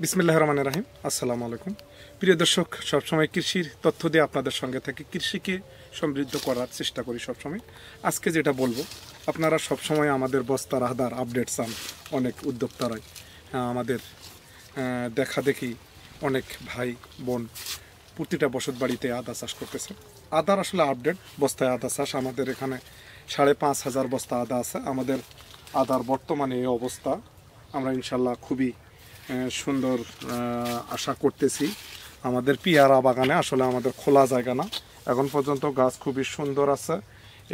বিসমিল্লাহির রহমানির রহিম। আসসালামু আলাইকুম প্রিয় দর্শক, সবসময় কৃষির তথ্য দিয়ে আপনাদের সঙ্গে থাকি, কৃষিকে সমৃদ্ধ করার চেষ্টা করি সবসময়। আজকে যেটা বলবো, আপনারা সবসময় আমাদের বস্তার আদার আপডেট চান অনেক উদ্যোক্তারাই। আমাদের দেখা দেখি অনেক ভাই বোন প্রতিটা বসত বাড়িতে আদা চাষ করতেছে। আদার আসলে আপডেট, বস্তায় আদা চাষ আমাদের এখানে 5,500 বস্তা আদা আছে। আমাদের আদার বর্তমানে এই অবস্থা আমরা ইনশাল্লাহ খুবই সুন্দর আশা করতেছি। আমাদের পিয়ারা বাগানে আসলে আমাদের খোলা জায়গা না, এখন পর্যন্ত গাছ খুবই সুন্দর আছে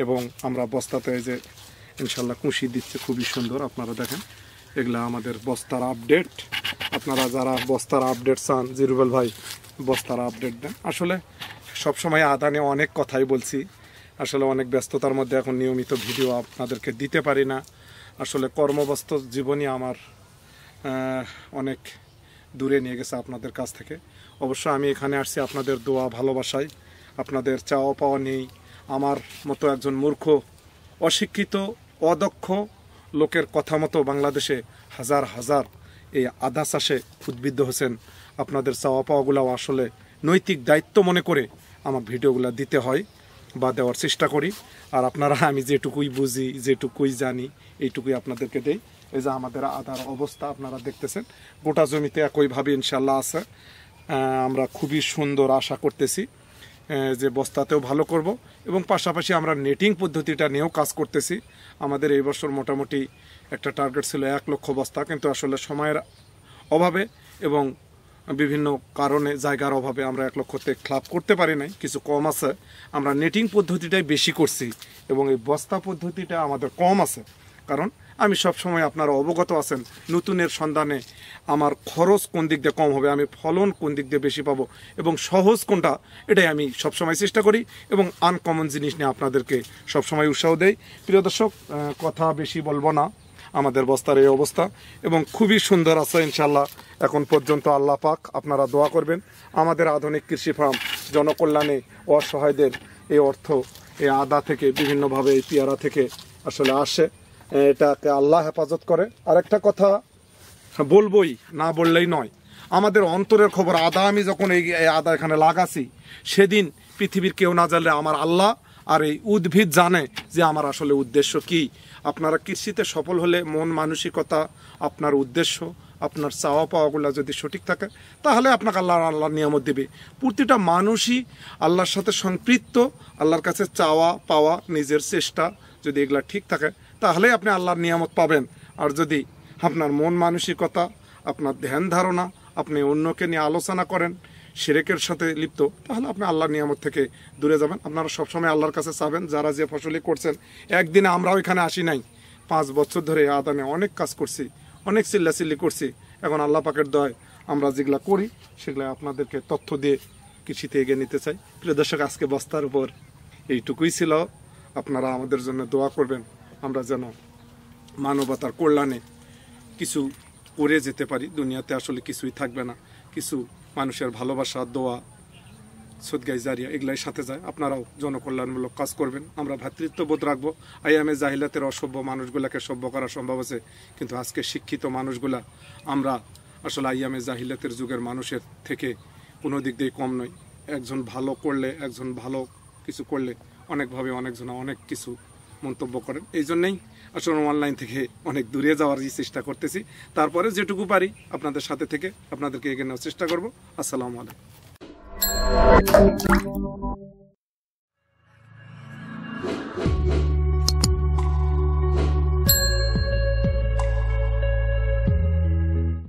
এবং আমরা বস্তাতে যে ইনশাল্লাহ কুশি দিচ্ছে খুবই সুন্দর। আপনারা দেখেন, এগুলা আমাদের বস্তার আপডেট। আপনারা যারা বস্তার আপডেট চান, জিরুবেল ভাই বস্তার আপডেট দেন। আসলে সবসময় আদা নিয়ে অনেক কথাই বলছি, আসলে অনেক ব্যস্ততার মধ্যে এখন নিয়মিত ভিডিও আপনাদেরকে দিতে পারি না। আসলে কর্মব্যস্ত জীবনই আমার অনেক দূরে নিয়ে গেছে আপনাদের কাছ থেকে। অবশ্য আমি এখানে আসছি আপনাদের দোয়া ভালোবাসায়, আপনাদের চাওয়া পাওয়া নেই। আমার মতো একজন মূর্খ, অশিক্ষিত, অদক্ষ লোকের কথা মতো বাংলাদেশে হাজার হাজার এই আদা চাষে উদ্বুদ্ধ হয়েছেন। আপনাদের চাওয়া পাওয়াগুলো আসলে নৈতিক দায়িত্ব মনে করে আমার ভিডিওগুলো দিতে হয় বা দেওয়ার চেষ্টা করি। আর আপনারা, আমি যেটুকুই বুঝি, যেটুকুই জানি, এইটুকুই আপনাদেরকে দেই। এই যে আমাদের আদার অবস্থা আপনারা দেখতেছেন, গোটা জমিতে একইভাবে ইনশাল্লাহ আছে। আমরা খুবই সুন্দর আশা করতেছি যে বস্তাতেও ভালো করব এবং পাশাপাশি আমরা নেটিং পদ্ধতিটা নিয়েও কাজ করতেছি। আমাদের এই বছর মোটামুটি একটা টার্গেট ছিল 1 লক্ষ বস্তা, কিন্তু আসলে সময়ের অভাবে এবং বিভিন্ন কারণে, জায়গার অভাবে আমরা 1 লক্ষতে ক্লাব করতে পারি নাই, কিছু কম আছে। আমরা নেটিং পদ্ধতিটাই বেশি করছি এবং এই বস্তা পদ্ধতিটা আমাদের কম আছে। কারণ আমি সবসময়, আপনারা অবগত আছেন, নতুনের সন্ধানে আমার খরচ কোন দিক দিয়ে কম হবে, আমি ফলন কোন দিক দিয়ে বেশি পাবো এবং সহজ কোনটা, এটাই আমি সবসময় চেষ্টা করি এবং আনকমন জিনিস নিয়ে আপনাদেরকে সবসময় উৎসাহ দেই। প্রিয় দর্শক, কথা বেশি বলবো না। আমাদের বস্তার এই অবস্থা এবং খুবই সুন্দর আছে ইনশাল্লাহ এখন পর্যন্ত। আল্লাহ পাক আপনারা দোয়া করবেন। আমাদের আধুনিক কৃষি ফার্ম জনকল্যাণে অসহায়দের এই অর্থ এই আদা থেকে, বিভিন্নভাবে এই পেয়ারা থেকে আসলে আসে, এটাকে আল্লাহ হেফাজত করে। আর একটা কথা বলবই, না বললেই নয়, আমাদের অন্তরের খবর। আদা আমি যখন এই আদা এখানে লাগাছি, সেদিন পৃথিবীর কেউ না জানলে আমার আল্লাহ আর এই উদ্ভিদ জানে যে আমার আসলে উদ্দেশ্য কি। আপনারা কৃষিতে সফল হলে মন মানসিকতা, আপনার উদ্দেশ্য, আপনার চাওয়া পাওয়াগুলো যদি সঠিক থাকে, তাহলে আপনাকে আল্লাহর নিয়ামত দেবে। প্রতিটা মানুষই আল্লাহর সাথে সম্পৃক্ত। আল্লাহর কাছে চাওয়া পাওয়া, নিজের চেষ্টা যদি এগুলা ঠিক থাকে, তাহলে আপনি আল্লাহর নিয়ামত পাবেন। আর যদি আপনার মন মানসিকতা, আপনার ধ্যান ধারণা, আপনি অন্যকে নিয়ে আলোচনা করেন, শিরকের সাথে লিপ্ত, তাহলে আপনি আল্লাহর নিয়ামত থেকে দূরে যাবেন। আপনারা সবসময় আল্লাহর কাছে চাবেন। যারা যে ফসলই করছেন, একদিনে আমরাও এখানে আসি নাই, 5 বছর ধরে আদানে অনেক কাজ করছি, অনেক চিল্লাচিল্লি করছি। এখন আল্লাহ পাকের দয় আমরা যেগুলা করি সেগুলো আপনাদেরকে তথ্য দিয়ে কৃষিতে এগিয়ে নিতে চাই। প্রিয় দর্শক, আজকে বস্তার উপর এইটুকুই ছিল। আপনারা আমাদের জন্য দোয়া করবেন, আমরা যেন মানবতার কল্যাণে কিছু করে যেতে পারি। দুনিয়াতে আসলে কিছুই থাকবে না, কিছু মানুষের ভালোবাসা, দোয়া, সদগাই জারিয়া এগুলাই সাথে যায়। আপনারাও জনকল্যাণমূলক কাজ করবেন। আমরা ভ্রাতৃত্ববোধ রাখবো। আইয়ামে জাহিলাতের অসভ্য মানুষগুলাকে সভ্য করা সম্ভব আছে, কিন্তু আজকে শিক্ষিত মানুষগুলা আমরা আসলে আইয়ামে জাহিলাতের যুগের মানুষের থেকে কোনো দিক দিয়ে কম নয়। একজন ভালো করলে, একজন ভালো কিছু করলে অনেকভাবে অনেকজনা অনেক কিছু মন্তব্য করেন। এই জন্যেই আসলে অনলাইন থেকে অনেক দূরে যাওয়ার চেষ্টা করতেছি। তারপরে যেটুকু পারি আপনাদের সাথে থেকে আপনাদেরকে এগিয়ে নেওয়ার চেষ্টা করব। আসসালামু আলাইকুম।